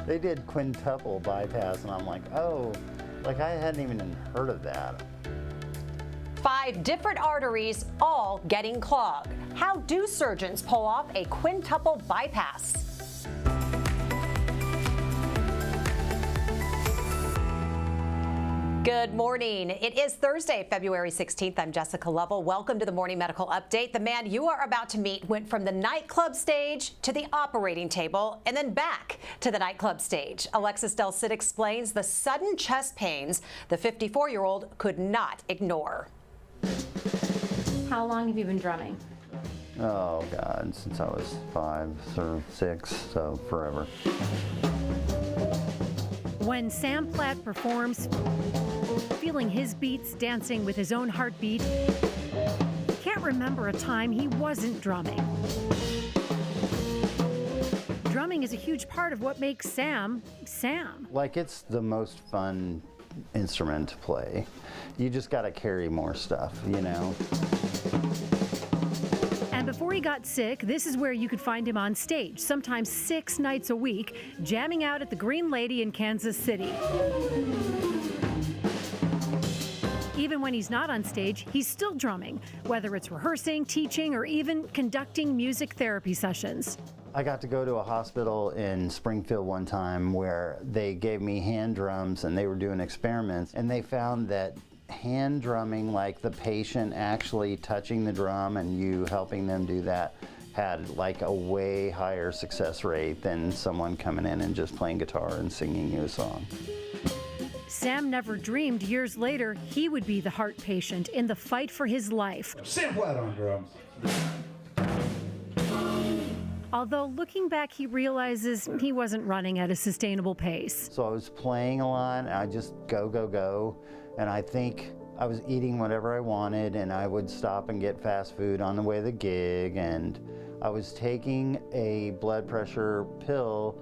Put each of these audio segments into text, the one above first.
They did quintuple bypass, and I'm like, oh, like I hadn't even heard of that. 5 different arteries all getting clogged. How do surgeons pull off a quintuple bypass? Good morning. It is Thursday, February 16th. I'm Jessica Lovell. Welcome to the Morning Medical Update. The man you are about to meet went from the nightclub stage to the operating table and then back to the nightclub stage. Alexis Del Cid explains the sudden chest pains the 54-year-old could not ignore. How long have you been drumming? Oh God, since I was 5 or 6, so forever. When Sam Platt performs, feeling his beats, dancing with his own heartbeat, can't remember a time he wasn't drumming. Drumming is a huge part of what makes Sam, Sam. Like, it's the most fun instrument to play. You just got to carry more stuff, you know? And before he got sick, this is where you could find him on stage, sometimes 6 nights a week, jamming out at the Green Lady in Kansas City. Even when he's not on stage, he's still drumming, whether it's rehearsing, teaching, or even conducting music therapy sessions. I got to go to a hospital in Springfield one time where they gave me hand drums and they were doing experiments, and they found that hand drumming, like the patient actually touching the drum and you helping them do that, had like a way higher success rate than someone coming in and just playing guitar and singing you a song. Sam never dreamed years later he would be the heart patient in the fight for his life. Sam Platt on drums. Although looking back, he realizes he wasn't running at a sustainable pace. So I was playing a lot, and I just go, go, go. And I think I was eating whatever I wanted, and I would stop and get fast food on the way to the gig. And I was taking a blood pressure pill,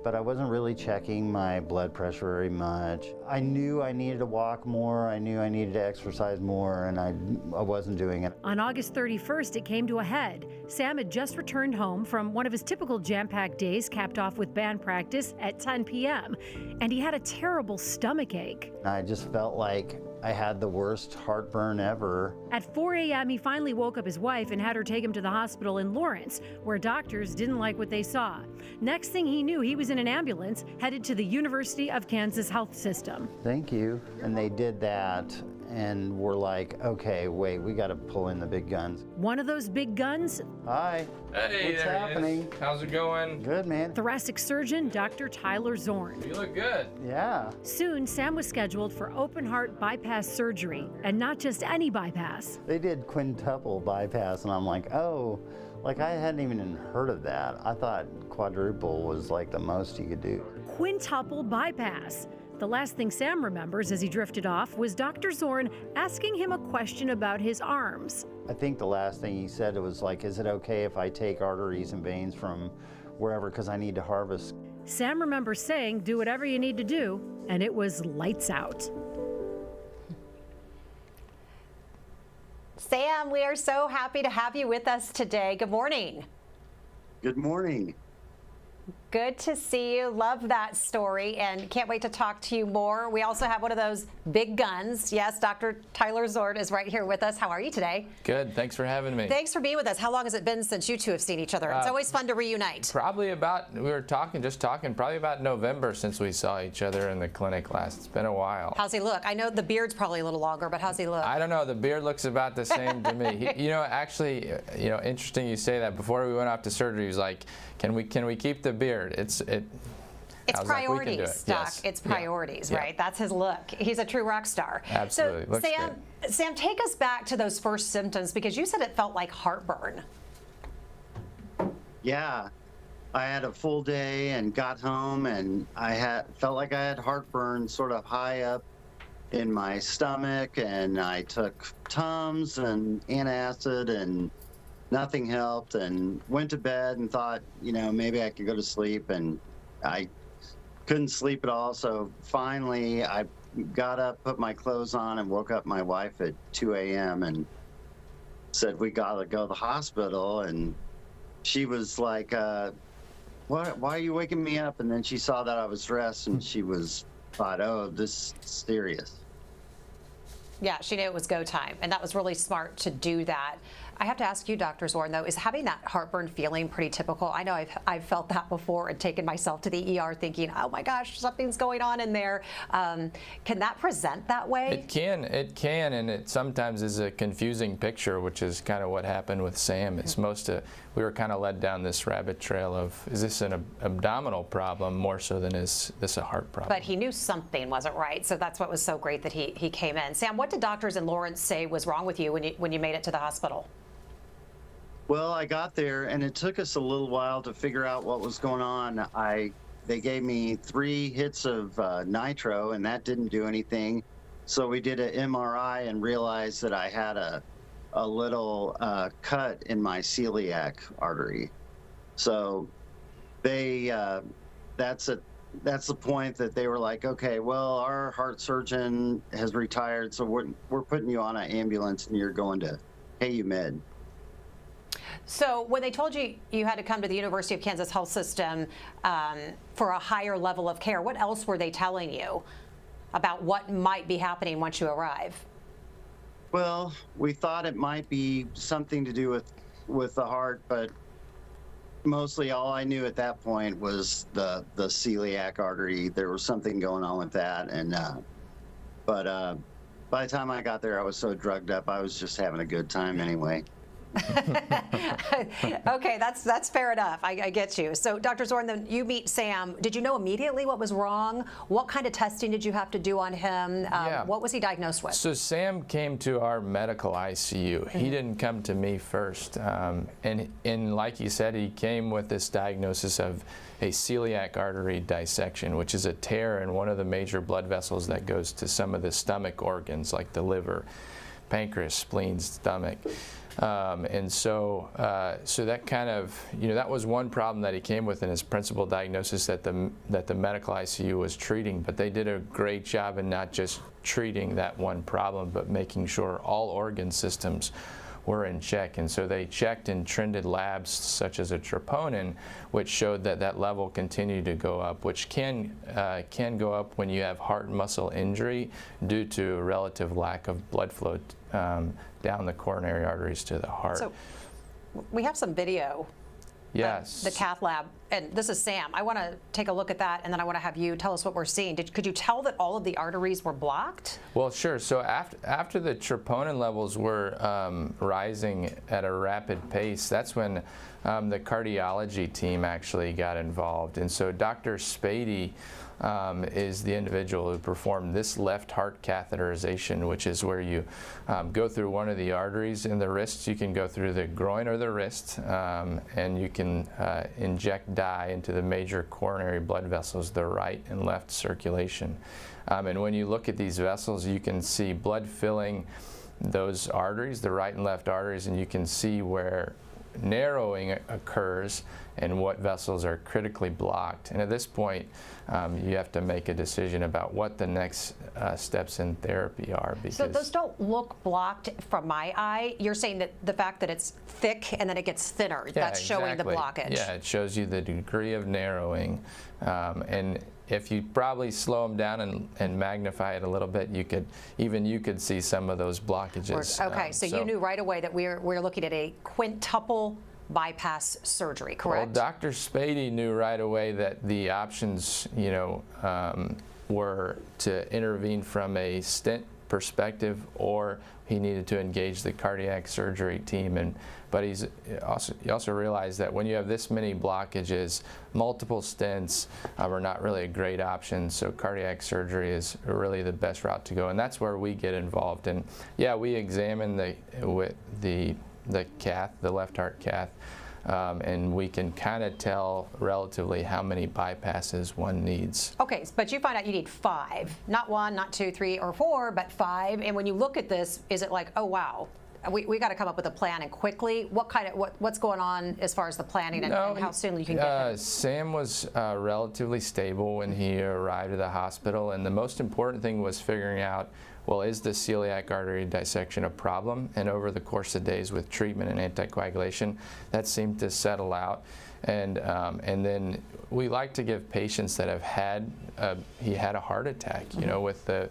but I wasn't really checking my blood pressure very much. I knew I needed to walk more, I knew I needed to exercise more, and I wasn't doing it. On August 31st, it came to a head. Sam had just returned home from one of his typical jam-packed days, capped off with band practice at 10 p.m., and he had a terrible stomach ache. I just felt like I had the worst heartburn ever. At 4 a.m., he finally woke up his wife and had her take him to the hospital in Lawrence, where doctors didn't like what they saw. Next thing he knew, he was in an ambulance headed to the University of Kansas Health System. Thank you. And they did that, and we're like, okay, wait, we got to pull in the big guns. One of those big guns? Hi. Hey, what's there happening? He is. How's it going? Good, man. Thoracic surgeon Dr. Tyler Zorn. You look good. Yeah. Soon, Sam was scheduled for open heart bypass surgery, and not just any bypass. They did quintuple bypass, and I'm like, oh, like I hadn't even heard of that. I thought quadruple was like the most you could do. Quintuple bypass. The last thing Sam remembers as he drifted off was Dr. Zorn asking him a question about his arms. I think the last thing he said was like, is it okay if I take arteries and veins from wherever because I need to harvest? Sam remembers saying, do whatever you need to do, and it was lights out. Sam, we are so happy to have you with us today. Good morning. Good morning. Good to see you. Love that story and can't wait to talk to you more. We also have one of those big guns. Yes, Dr. Tyler Zorn is right here with us. How are you today? Good. Thanks for having me. Thanks for being with us. How long has it been since you two have seen each other? It's always fun to reunite. Probably about, we were just talking, probably about November since we saw each other in the clinic last. It's been a while. How's he look? I know the beard's probably a little longer, but how's he look? I don't know. The beard looks about the same to me. You know, actually, interesting you say that. Before we went off to surgery, he was like, can we keep the beard? It's priorities, Doc. Yes. It's priorities, yeah. Right? That's his look. He's a true rock star. Absolutely. So, Sam, take us back to those first symptoms because you said it felt like heartburn. Yeah. I had a full day and got home, and felt like I had heartburn sort of high up in my stomach, and I took Tums and antacid, and nothing helped, and went to bed and thought, maybe I could go to sleep, and I couldn't sleep at all. So finally I got up, put my clothes on, and woke up my wife at 2 a.m. and said, we gotta go to the hospital. And she was like, why are you waking me up? And then she saw that I was dressed, and she thought, oh, this is serious. Yeah, she knew it was go time, and that was really smart to do that. I have to ask you, Dr. Zorn, though, is having that heartburn feeling pretty typical? I know I've felt that before and taken myself to the ER thinking, oh my gosh, something's going on in there. Can that present that way? It can, and it sometimes is a confusing picture, which is kind of what happened with Sam. It's we were kind of led down this rabbit trail of, is this an abdominal problem more so than is this a heart problem? But he knew something wasn't right, so that's what was so great that he came in. Sam, what did doctors in Lawrence say was wrong with you when you made it to the hospital? Well, I got there, and it took us a little while to figure out what was going on. They gave me 3 hits of nitro, and that didn't do anything. So we did an MRI and realized that I had a little cut in my celiac artery. So that's the point that they were like, okay, well, our heart surgeon has retired, so we're putting you on an ambulance, and you're going to Med. So when they told you you had to come to the University of Kansas Health System for a higher level of care, what else were they telling you about what might be happening once you arrive? Well, we thought it might be something to do with the heart, but mostly all I knew at that point was the celiac artery. There was something going on with that, and but by the time I got there, I was so drugged up, I was just having a good time anyway. Okay, that's fair enough. I get you. So, Dr. Zorn, then you meet Sam. Did you know immediately what was wrong? What kind of testing did you have to do on him? What was he diagnosed with? So Sam came to our medical ICU. He didn't come to me first. And like you said, he came with this diagnosis of a celiac artery dissection, which is a tear in one of the major blood vessels that goes to some of the stomach organs like the liver, pancreas, spleen, stomach. And so that kind of, that was one problem that he came with in his principal diagnosis that the medical ICU was treating. But they did a great job in not just treating that one problem, but making sure all organ systems were in check. And so they checked and trended labs such as a troponin, which showed that that level continued to go up, which can go up when you have heart and muscle injury due to a relative lack of blood flow down the coronary arteries to the heart. So we have some video. Yes. The cath lab, and this is Sam. I want to take a look at that, and then I want to have you tell us what we're seeing. Could you tell that all of the arteries were blocked? Well, sure. So after the troponin levels were rising at a rapid pace, that's when the cardiology team actually got involved. And so Dr. Spady is the individual who performed this left heart catheterization, which is where you go through one of the arteries in the wrist. You can go through the groin or the wrist, and you can inject dye into the major coronary blood vessels, the right and left circulation. And when you look at these vessels, you can see blood filling those arteries, the right and left arteries, and you can see where narrowing occurs and what vessels are critically blocked. And at this point, you have to make a decision about what the next steps in therapy are. Because so those don't look blocked from my eye. You're saying that the fact that it's thick and then it gets thinner, that's showing the blockage. Yeah, it shows you the degree of narrowing. And if you probably slow them down and magnify it a little bit, you could see some of those blockages. Okay, so you knew right away that we're looking at a quintuple bypass surgery, correct? Well, Dr. Spady knew right away that the options, were to intervene from a stent perspective, or he needed to engage the cardiac surgery team. But he also realized that when you have this many blockages, multiple stents are not really a great option. So cardiac surgery is really the best route to go, and that's where we get involved. And yeah, we examine the cath, the left heart cath, and we can kind of tell relatively how many bypasses one needs. Okay, but you find out you need 5, not 1, not 2, 3, or 4, but 5. And when you look at this, is it like, oh wow, we got to come up with a plan and quickly? What's going on as far as the planning and how soon you can get him? Sam was relatively stable when he arrived at the hospital, and the most important thing was figuring out, well, is the celiac artery dissection a problem? And over the course of days with treatment and anticoagulation, that seemed to settle out. And then we like to give patients that have had he had a heart attack, you know, with the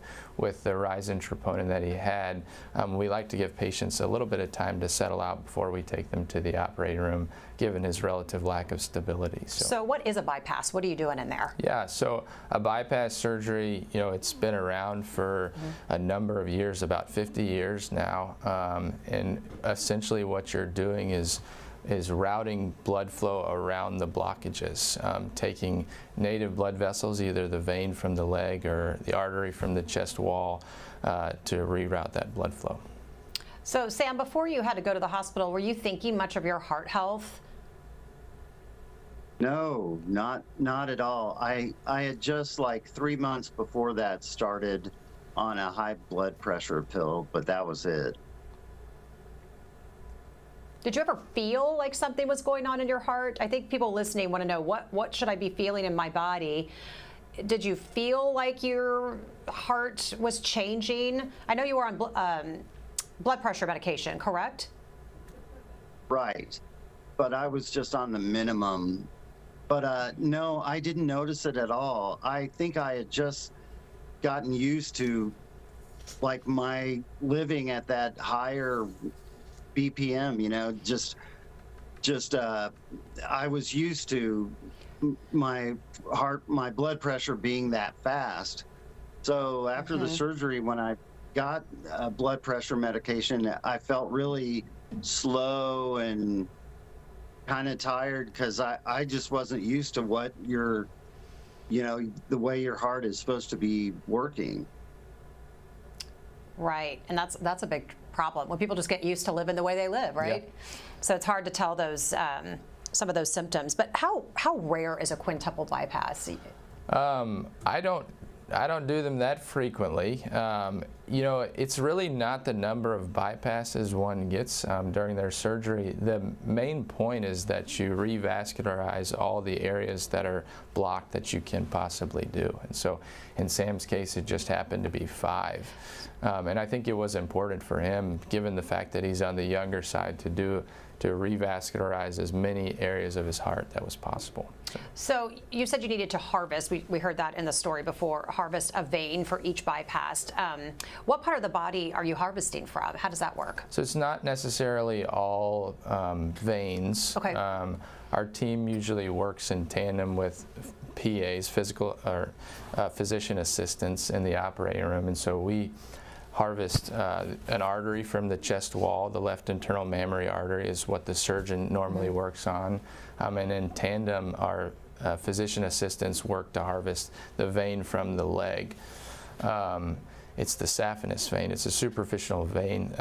rise in troponin that he had. We like to give patients a little bit of time to settle out before we take them to the operating room, given his relative lack of stability. So what is a bypass? What are you doing in there? Yeah, so a bypass surgery, you know, it's been around for a number of years, about 50 years now, and essentially what you're doing is routing blood flow around the blockages, taking native blood vessels, either the vein from the leg or the artery from the chest wall, to reroute that blood flow. So Sam, before you had to go to the hospital, were you thinking much of your heart health? No, not at all. I had just like 3 months before that started on a high blood pressure pill, but that was it. Did you ever feel like something was going on in your heart? I think people listening want to know, what should I be feeling in my body? Did you feel like your heart was changing? I know you were on blood pressure medication, correct? Right, but I was just on the minimum. But no, I didn't notice it at all. I think I had just gotten used to like my living at that higher BPM, you know, I was used to my blood pressure being that fast. So after the surgery, when I got blood pressure medication, I felt really slow and kind of tired because I just wasn't used to what the way your heart is supposed to be working. Right, and that's a big problem when people just get used to living the way they live, right? Yep. So it's hard to tell those some of those symptoms. But how rare is a quintuple bypass? I don't do them that frequently. You know, it's really not the number of bypasses one gets during their surgery. The main point is that you revascularize all the areas that are blocked that you can possibly do. And so in Sam's case, it just happened to be 5. And I think it was important for him, given the fact that he's on the younger side, to revascularize as many areas of his heart that was possible. So you said you needed to harvest, we heard that in the story before, harvest a vein for each bypass. What part of the body are you harvesting from? How does that work? So it's not necessarily all veins. Okay. Our team usually works in tandem with PAs, physician assistants in the operating room, and so we harvest an artery from the chest wall. The left internal mammary artery is what the surgeon normally works on. And in tandem, our physician assistants work to harvest the vein from the leg. It's the saphenous vein. It's a superficial vein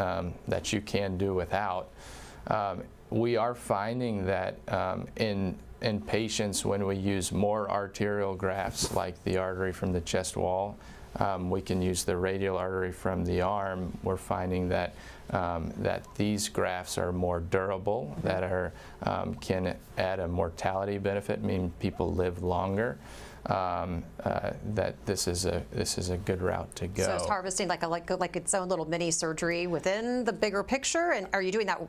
that you can do without. We are finding that in patients, when we use more arterial grafts, like the artery from the chest wall, we can use the radial artery from the arm. We're finding that these grafts are more durable, that can add a mortality benefit, meaning people live longer. That this is a good route to go. So it's harvesting like its own little mini surgery within the bigger picture, and are you doing that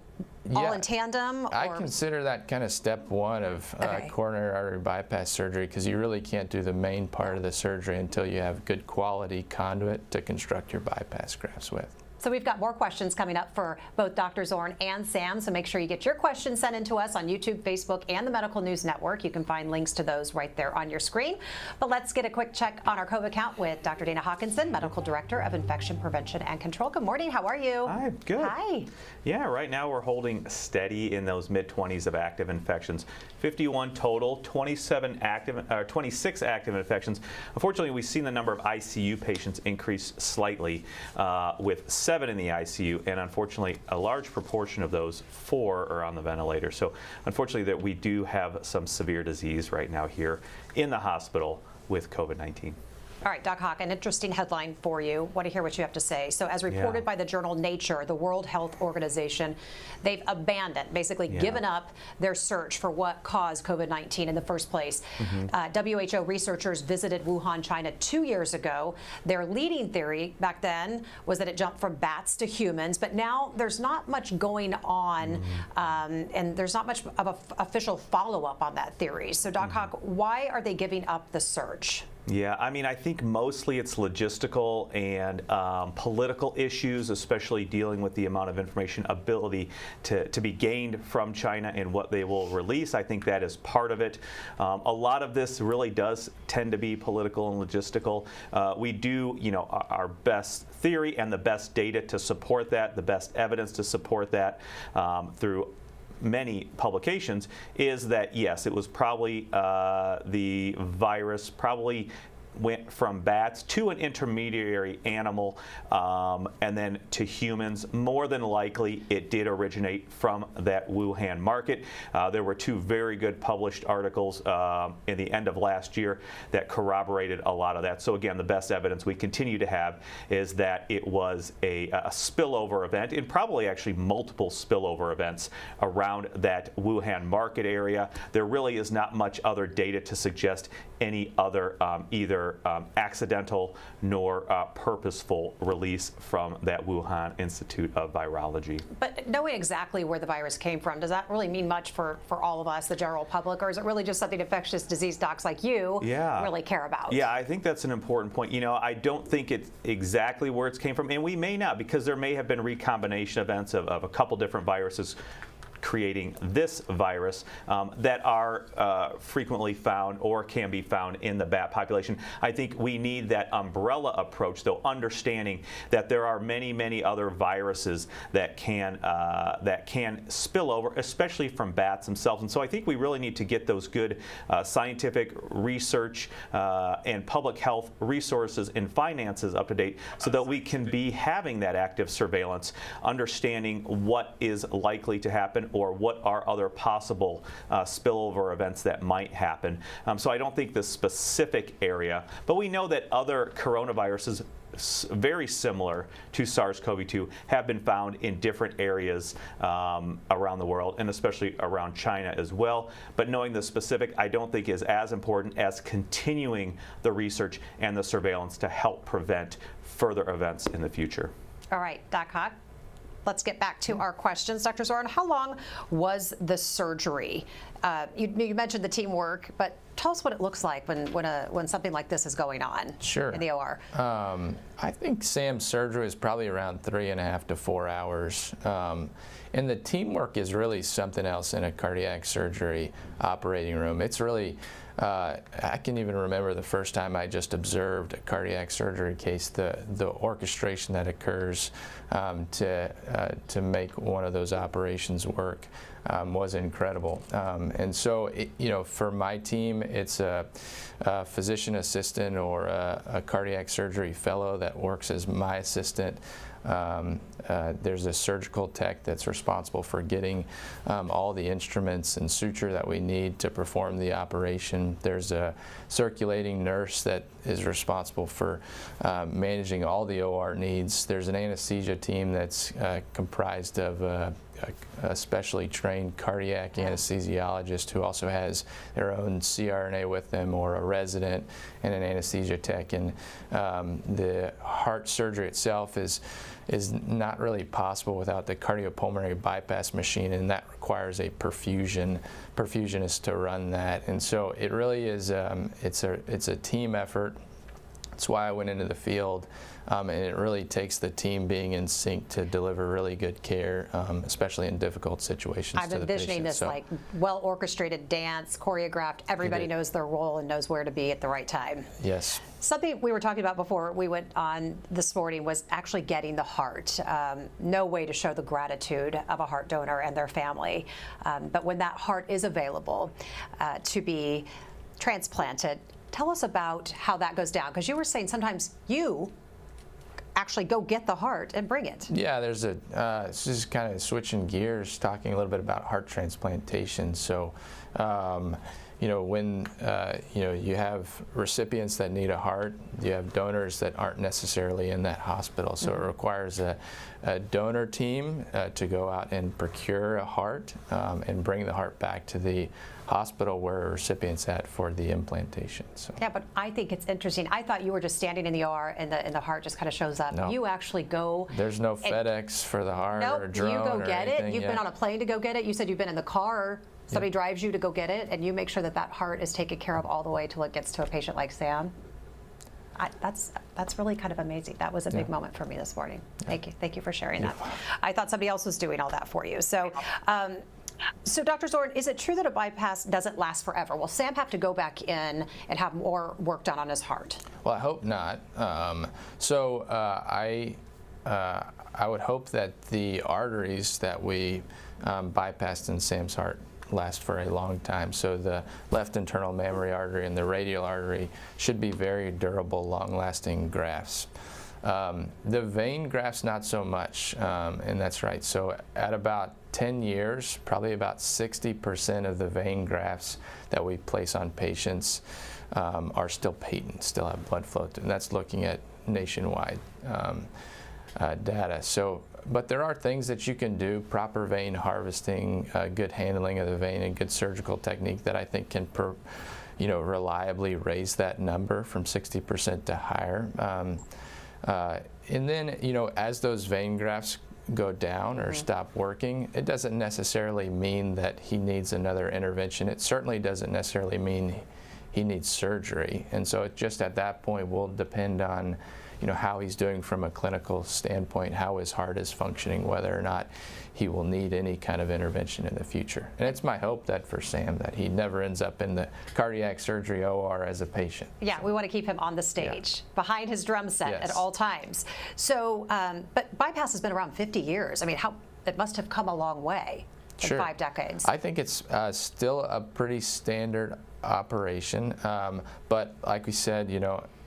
all in tandem? Or? I consider that kind of step 1 of coronary artery bypass surgery, because you really can't do the main part of the surgery until you have good quality conduit to construct your bypass grafts with. So we've got more questions coming up for both Dr. Zorn and Sam, so make sure you get your questions sent in to us on YouTube, Facebook, and the Medical News Network. You can find links to those right there on your screen. But let's get a quick check on our COVID count with Dr. Dana Hawkinson, Medical Director of Infection Prevention and Control. Good morning. How are you? Hi, good. Hi. Yeah, right now we're holding steady in those mid-20s of active infections. 51 total, 26 active infections. Unfortunately, we've seen the number of ICU patients increase slightly, with 7 in the ICU, and unfortunately a large proportion of those 4 are on the ventilator. So unfortunately that we do have some severe disease right now here in the hospital with COVID-19. All right, Doc Hawk, an interesting headline for you. Want to hear what you have to say. So as reported by the journal Nature, the World Health Organization, they've abandoned, basically given up their search for what caused COVID-19 in the first place. WHO researchers visited Wuhan, China 2 years ago. Their leading theory back then was that it jumped from bats to humans, but now there's not much going on, and there's not much of an official follow-up on that theory. So Doc Hawk, why are they giving up the search? Yeah, I mean, I think mostly it's logistical and political issues, especially dealing with the amount of information ability to be gained from China and what they will release. I think that is part of it. A lot of this really does tend to be political and logistical. We do, our best theory and the best data to support that, the best evidence to support that through many publications is that yes, it was probably the virus probably went from bats to an intermediary animal and then to humans. More than likely, it did originate from that Wuhan market. There were 2 very good published articles in the end of last year that corroborated a lot of that. So again, the best evidence we continue to have is that it was a spillover event, and probably actually multiple spillover events around that Wuhan market area. There really is not much other data to suggest any other either accidental nor purposeful release from that Wuhan Institute of Virology. But knowing exactly where the virus came from, does that really mean much for all of us, the general public, or is it really just something infectious disease docs like you really care about? Yeah, I think that's an important point. I don't think it's exactly where it came from, and we may not, because there may have been recombination events of a couple different viruses creating this virus that are frequently found or can be found in the bat population. I think we need that umbrella approach, though, understanding that there are many, many other viruses that can spill over, especially from bats themselves. And so I think we really need to get those good scientific research and public health resources and finances up to date so that we can be having that active surveillance, understanding what is likely to happen or what are other possible spillover events that might happen. So I don't think the specific area, but we know that other coronaviruses very similar to SARS-CoV-2 have been found in different areas around the world, and especially around China as well. But knowing the specific, I don't think is as important as continuing the research and the surveillance to help prevent further events in the future. All right, Doc Hawk, let's get back to our questions. Dr. Zoran, how long was the surgery? You mentioned the teamwork, but tell us what it looks like when something like this is going on in the OR. I think Sam's surgery is probably around 3.5 to 4 hours. And the teamwork is really something else in a cardiac surgery operating room. It's really, I can even remember the first time I just observed a cardiac surgery case, the orchestration that occurs to make one of those operations work was incredible. And so, for my team, it's a physician assistant or a cardiac surgery fellow that works as my assistant. There's a surgical tech that's responsible for getting all the instruments and suture that we need to perform the operation. There's a circulating nurse that is responsible for managing all the OR needs. There's an anesthesia team that's comprised of a specially trained cardiac anesthesiologist who also has their own CRNA with them, or a resident and an anesthesia tech. And the heart surgery itself is not really possible without the cardiopulmonary bypass machine, and that requires a perfusionist to run that. And so it really is it's a team effort. That's why I went into the field, and it really takes the team being in sync to deliver really good care, especially in difficult situations. I'm envisioning this like well-orchestrated dance, choreographed. Everybody knows their role and knows where to be at the right time. Yes. Something we were talking about before we went on this morning was actually getting the heart. No way to show the gratitude of a heart donor and their family. But when that heart is available to be transplanted, tell us about how that goes down, because you were saying sometimes you actually go get the heart and bring it. Yeah, there's it's just kind of switching gears, talking a little bit about heart transplantation. So, when you have recipients that need a heart, you have donors that aren't necessarily in that hospital. So it requires a donor team to go out and procure a heart and bring the heart back to the hospital where a recipient's at for the implantation. So. Yeah, but I think it's interesting. I thought you were just standing in the OR and the heart just kind of shows up. No. You actually go. There's no FedEx for the heart or drone you go or get it. anything You've been on a plane to go get it. You said you've been in the car. Somebody drives you to go get it, and you make sure that that heart is taken care of all the way till it gets to a patient like Sam. That's really kind of amazing. That was a big moment for me this morning. Thank you for sharing that. I thought somebody else was doing all that for you. So, so Dr. Zorn, is it true that a bypass doesn't last forever? Will Sam have to go back in and have more work done on his heart? Well, I hope not. I would hope that the arteries that we bypassed in Sam's heart last for a long time. So the left internal mammary artery and the radial artery should be very durable, long-lasting grafts. The vein grafts, not so much, and that's right. So at about 10 years, probably about 60% of the vein grafts that we place on patients are still patent, still have blood flow, and that's looking at nationwide data. So, but there are things that you can do, proper vein harvesting, good handling of the vein, and good surgical technique that I think can reliably raise that number from 60% to higher. And then, as those vein grafts go down or stop working, it doesn't necessarily mean that he needs another intervention. It certainly doesn't necessarily mean he needs surgery. And so it just at that point will depend on how he's doing from a clinical standpoint, how his heart is functioning, whether or not he will need any kind of intervention in the future. And it's my hope that for Sam that he never ends up in the cardiac surgery OR as a patient. Yeah, we want to keep him on the stage, behind his drum set at all times. So, but bypass has been around 50 years. I mean, it must have come a long way in 5 decades. I think it's still a pretty standard operation, but like we said,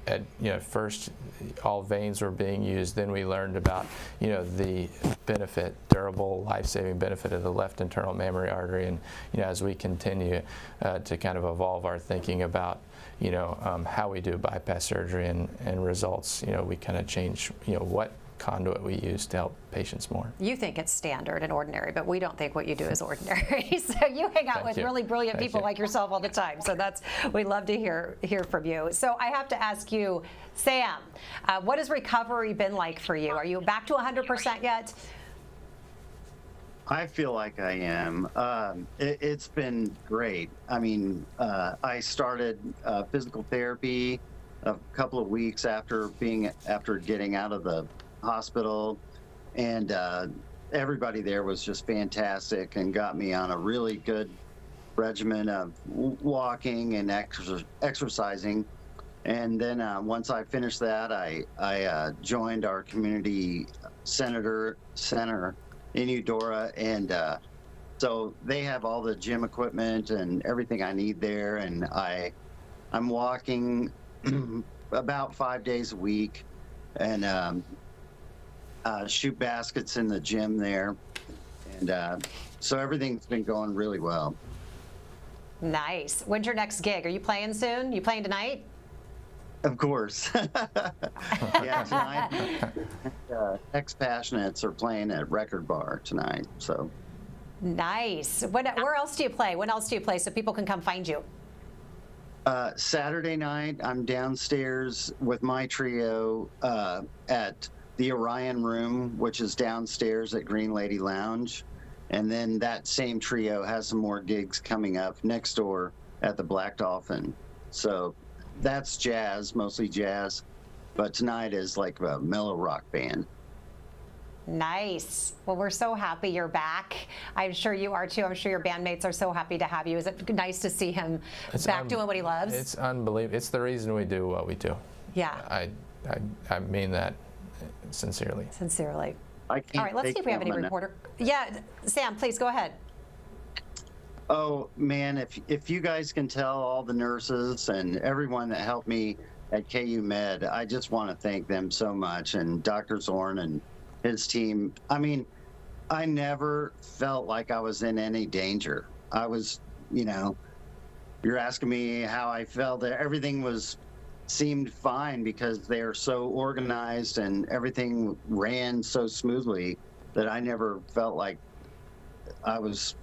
at first all veins were being used, then we learned about the benefit, durable life-saving benefit of the left internal mammary artery, and as we continue to kind of evolve our thinking about how we do bypass surgery and results, we kind of change what conduit we use to help patients more. You think it's standard and ordinary, but we don't think what you do is ordinary. So you hang out with really brilliant people like yourself all the time. So we love to hear from you. So I have to ask you, Sam, what has recovery been like for you? Are you back to 100% yet? I feel like I am. It's been great. I mean, I started physical therapy a couple of weeks after getting out of the hospital, and everybody there was just fantastic and got me on a really good regimen of walking and exercising. And then once I finished that, I joined our community center in Eudora, and so they have all the gym equipment and everything I need there, and I'm walking about 5 days a week, and shoot baskets in the gym there, and so everything's been going really well. Nice. When's your next gig? Are you playing soon? You playing tonight? Of course. Yeah, tonight. Ex-Passionates are playing at Record Bar tonight. So. Nice. Where else do you play? When else do you play so people can come find you? Saturday night, I'm downstairs with my trio at the Orion Room, which is downstairs at Green Lady Lounge. And then that same trio has some more gigs coming up next door at the Black Dolphin. So that's jazz, mostly jazz. But tonight is like a mellow rock band. Nice. Well, we're so happy you're back. I'm sure you are too. I'm sure your bandmates are so happy to have you. Is it nice to see him back doing what he loves? It's unbelievable. It's the reason we do what we do. Yeah. I mean that sincerely. Sincerely. I can't. All right, let's see if we have any reporter. Yeah, Sam, please go ahead. Oh man, if you guys can tell all the nurses and everyone that helped me at KU Med, I just want to thank them so much, and Dr. Zorn and his team. I mean, I never felt like I was in any danger. I was, you're asking me how I felt. Everything seemed fine because they are so organized and everything ran so smoothly that I never felt like I was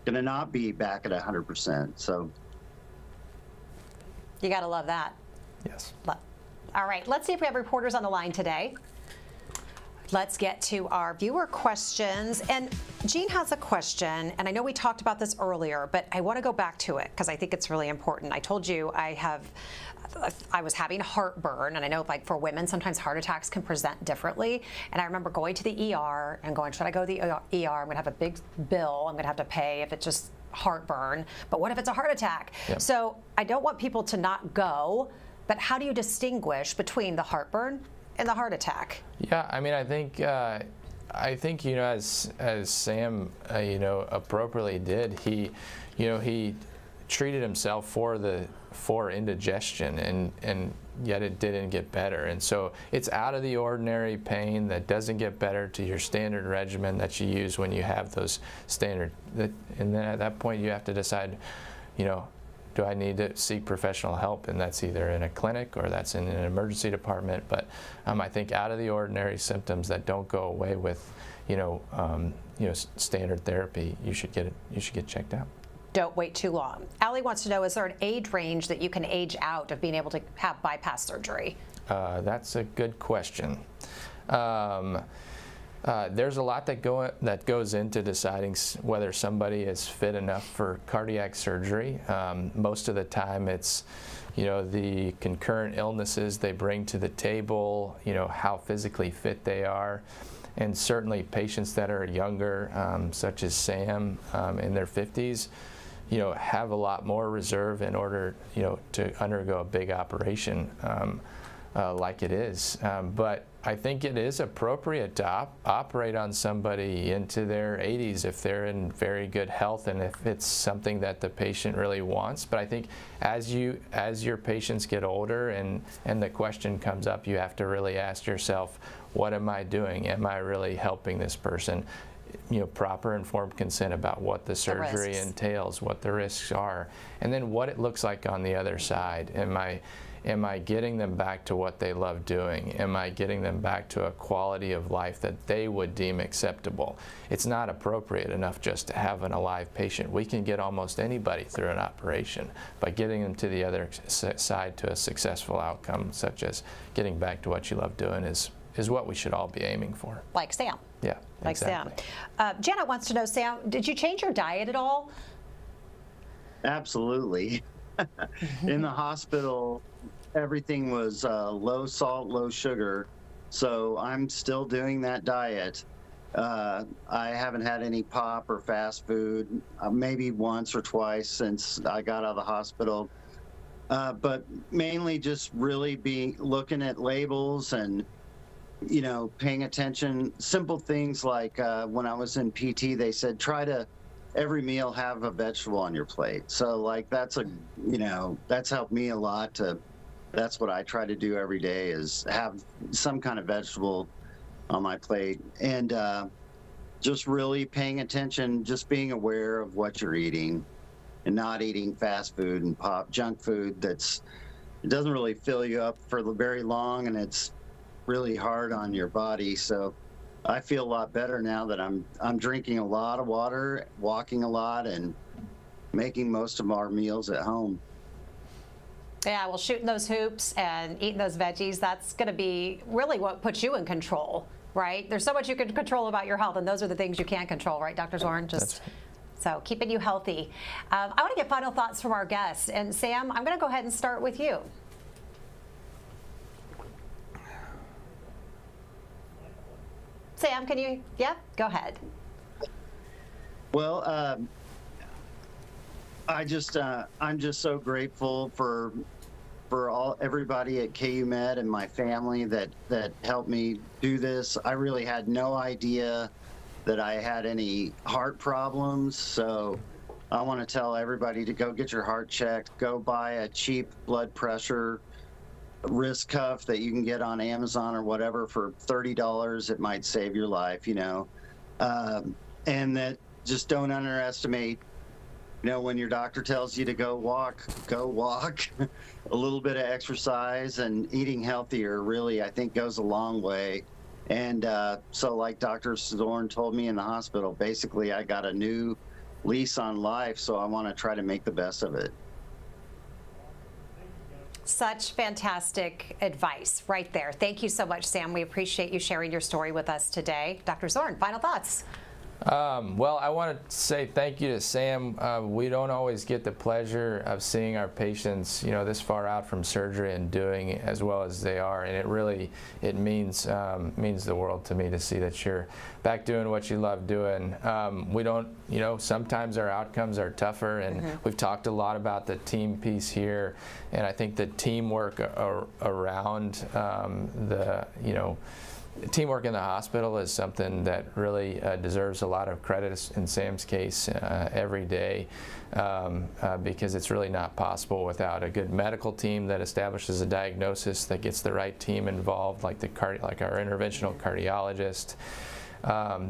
going to not be back at 100%. So you got to love that. Yes. All right, let's see if we have reporters on the line today. Let's get to our viewer questions. And Jean has a question, and I know we talked about this earlier, but I want to go back to it because I think it's really important. I told you I was having heartburn, and I know, like, for women, sometimes heart attacks can present differently. And I remember going to the ER and going, should I go to the ER? I'm going to have a big bill I'm going to have to pay if it's just heartburn. But what if it's a heart attack? Yep. So I don't want people to not go, but how do you distinguish between the heartburn and the heart attack? Yeah, I mean, I think you know, as Sam you know, appropriately did, he treated himself for indigestion, and yet it didn't get better. And so it's out of the ordinary pain that doesn't get better to your standard regimen that you use when you have those standard. And then at that point, you have to decide, you know, do I need to seek professional help? And that's either in a clinic or that's in an emergency department. But I think out of the ordinary symptoms that don't go away with, standard therapy, you should get checked out. Don't wait too long. Allie wants to know, is there an age range that you can age out of being able to have bypass surgery? That's a good question. There's a lot that goes into deciding whether somebody is fit enough for cardiac surgery. Most of the time it's, you know, the concurrent illnesses they bring to the table, you know, how physically fit they are. And certainly patients that are younger, such as Sam, in their 50s, you know, have a lot more reserve in order, you know, to undergo a big operation like it is. But I think it is appropriate to operate on somebody into their 80s if they're in very good health and if it's something that the patient really wants. But I think as your patients get older and the question comes up, you have to really ask yourself, what am I doing? Am I really helping this person? You know, proper informed consent about what the surgery entails, what the risks are, and then what it looks like on the other side. Am I getting them back to what they love doing? Am I getting them back to a quality of life that they would deem acceptable? It's not appropriate enough just to have an alive patient. We can get almost anybody through an operation, but getting them to the other side to a successful outcome, such as getting back to what you love doing, is what we should all be aiming for. Like Sam. Yeah, like exactly. Sam. Janet wants to know, Sam, did you change your diet at all? Absolutely. In the hospital, everything was low salt, low sugar. So I'm still doing that diet. I haven't had any pop or fast food, maybe once or twice since I got out of the hospital. But mainly just really looking at labels and, you know, paying attention. Simple things like when I was in PT, they said, try to every meal have a vegetable on your plate. So like that's helped me a lot. That's what I try to do every day, is have some kind of vegetable on my plate. And just really paying attention, just being aware of what you're eating and not eating fast food and junk food it doesn't really fill you up for very long, and it's really hard on your body. So I feel a lot better now that I'm drinking a lot of water, walking a lot, and making most of our meals at home. Yeah, well, shooting those hoops and eating those veggies, that's going to be really what puts you in control, right? There's so much you can control about your health, and those are the things you can't control, right, Dr. Zorn? So keeping you healthy. I want to get final thoughts from our guests. And Sam, I'm going to go ahead and start with you. Sam, can you? Yeah, go ahead. Well, I'm just so grateful for everybody at KU Med and my family that helped me do this. I really had no idea that I had any heart problems, so I want to tell everybody to go get your heart checked. Go buy a cheap blood pressure wrist cuff that you can get on Amazon or whatever for $30. It might save your life, you know. And that just don't underestimate You know, when your doctor tells you to go walk, go walk. A little bit of exercise and eating healthier really, I think, goes a long way. And so like Dr. Zorn told me in the hospital, basically I got a new lease on life, so I want to try to make the best of it. Such fantastic advice right there. Thank you so much, Sam. We appreciate you sharing your story with us today. Dr. Zorn, final thoughts. Well, I want to say thank you to Sam. We don't always get the pleasure of seeing our patients, you know, this far out from surgery and doing as well as they are, and it means the world to me to see that you're back doing what you love doing. We don't, you know, sometimes our outcomes are tougher, and we've talked a lot about the team piece here, and I think the teamwork around teamwork in the hospital is something that really deserves a lot of credit in Sam's case every day, because it's really not possible without a good medical team that establishes a diagnosis, that gets the right team involved, like our interventional cardiologist.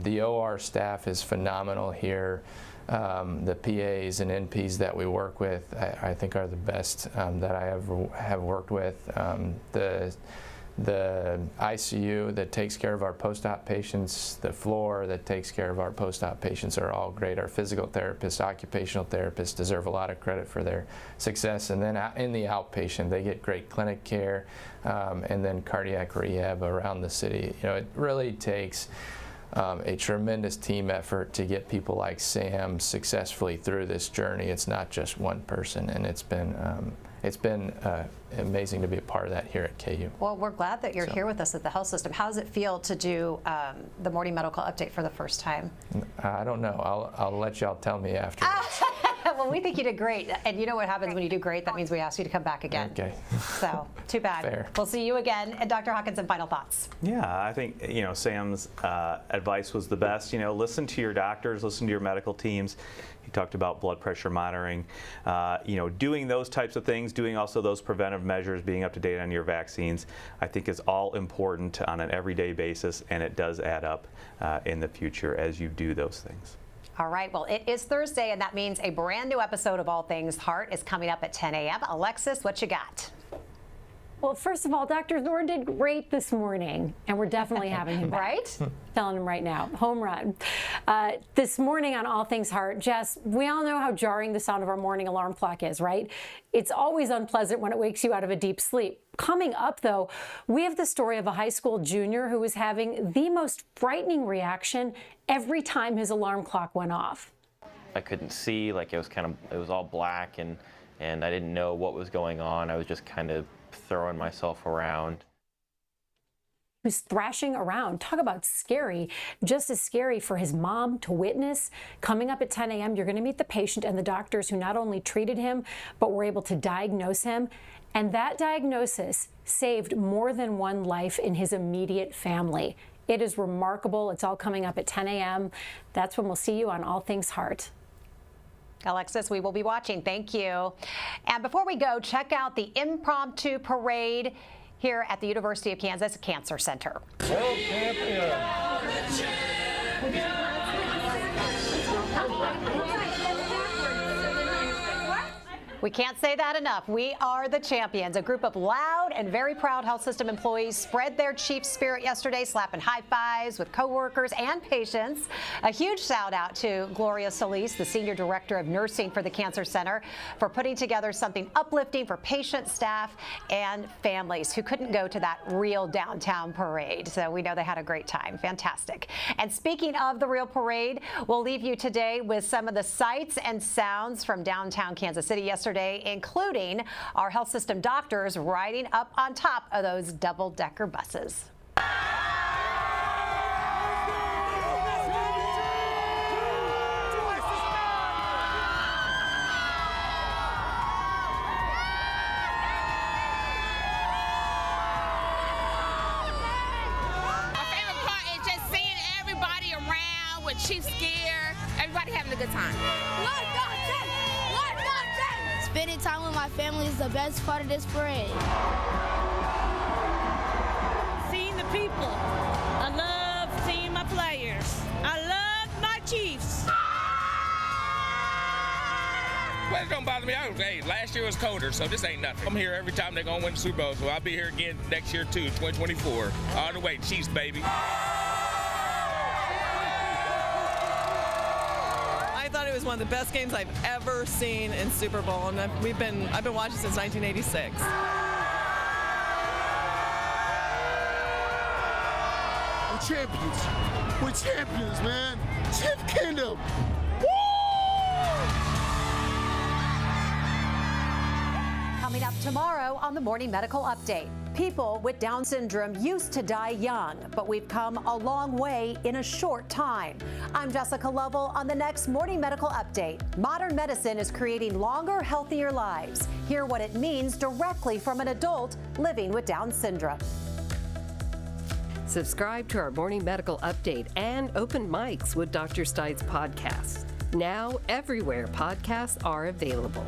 The OR staff is phenomenal here. The PAs and NPs that we work with, I think, are the best that I have worked with. The ICU that takes care of our post-op patients, the floor that takes care of our post-op patients are all great. Our physical therapists, occupational therapists deserve a lot of credit for their success. And then in the outpatient, they get great clinic care, and then cardiac rehab around the city. You know, it really takes a tremendous team effort to get people like Sam successfully through this journey. It's not just one person, and it's been amazing to be a part of that here at KU. Well, we're glad that you're here with us at the health system. How does it feel to do the morning medical update for the first time? I don't know. I'll let y'all tell me afterwards. Well, we think you did great. And you know what happens when you do great? That means we ask you to come back again. Okay. So, too bad. Fair. We'll see you again. And Dr. Hawkinson, final thoughts. Yeah, I think, you know, Sam's advice was the best. You know, listen to your doctors, listen to your medical teams. He talked about blood pressure monitoring, you know, doing those types of things, doing also those preventive measures, being up to date on your vaccines, I think is all important on an everyday basis, and it does add up in the future as you do those things. All right, well, it is Thursday, and that means a brand new episode of All Things Heart is coming up at 10 a.m. Alexis, what you got? Well, first of all, Dr. Zorn did great this morning, and we're definitely having him back. Right? Telling him right now, home run. This morning on All Things Heart, Jess, we all know how jarring the sound of our morning alarm clock is, right? It's always unpleasant when it wakes you out of a deep sleep. Coming up, though, we have the story of a high school junior who was having the most frightening reaction every time his alarm clock went off. I couldn't see, like it was all black, and I didn't know what was going on. I was just kind of throwing myself around. He was thrashing around. Talk about scary. Just as scary for his mom to witness. Coming up at 10 a.m., you're going to meet the patient and the doctors who not only treated him, but were able to diagnose him. And that diagnosis saved more than one life in his immediate family. It is remarkable. It's all coming up at 10 a.m. That's when we'll see you on All Things Heart. Alexis, we will be watching. Thank you. And before we go, check out the impromptu parade here at the University of Kansas Cancer Center. World champion. We can't say that enough. We are the champions. A group of loud and very proud health system employees spread their chief spirit yesterday, slapping high fives with coworkers and patients. A huge shout out to Gloria Solis, the Senior Director of Nursing for the Cancer Center, for putting together something uplifting for patients, staff, and families who couldn't go to that real downtown parade. So we know they had a great time. Fantastic. And speaking of the real parade, we'll leave you today with some of the sights and sounds from downtown Kansas City yesterday, including our health system doctors riding up on top of those double-decker buses. Chief Scare, everybody having a good time. Spending time with my family is the best part of this parade. Seeing the people. I love seeing my players. I love my Chiefs. Well, it don't bother me. Hey, last year was colder, so this ain't nothing. I'm here every time they're going to win the Super Bowl, so I'll be here again next year, too, 2024. All the way, Chiefs, baby. I thought it was one of the best games I've ever seen in Super Bowl, and I've been watching since 1986. We're champions. We're champions, man. Chief Kingdom. Coming up tomorrow on the Morning Medical Update. People with Down syndrome used to die young, but we've come a long way in a short time. I'm Jessica Lovell on the next Morning Medical Update. Modern medicine is creating longer, healthier lives. Hear what it means directly from an adult living with Down syndrome. Subscribe to our Morning Medical Update and Open Mics with Dr. Stites podcast. Now, everywhere podcasts are available.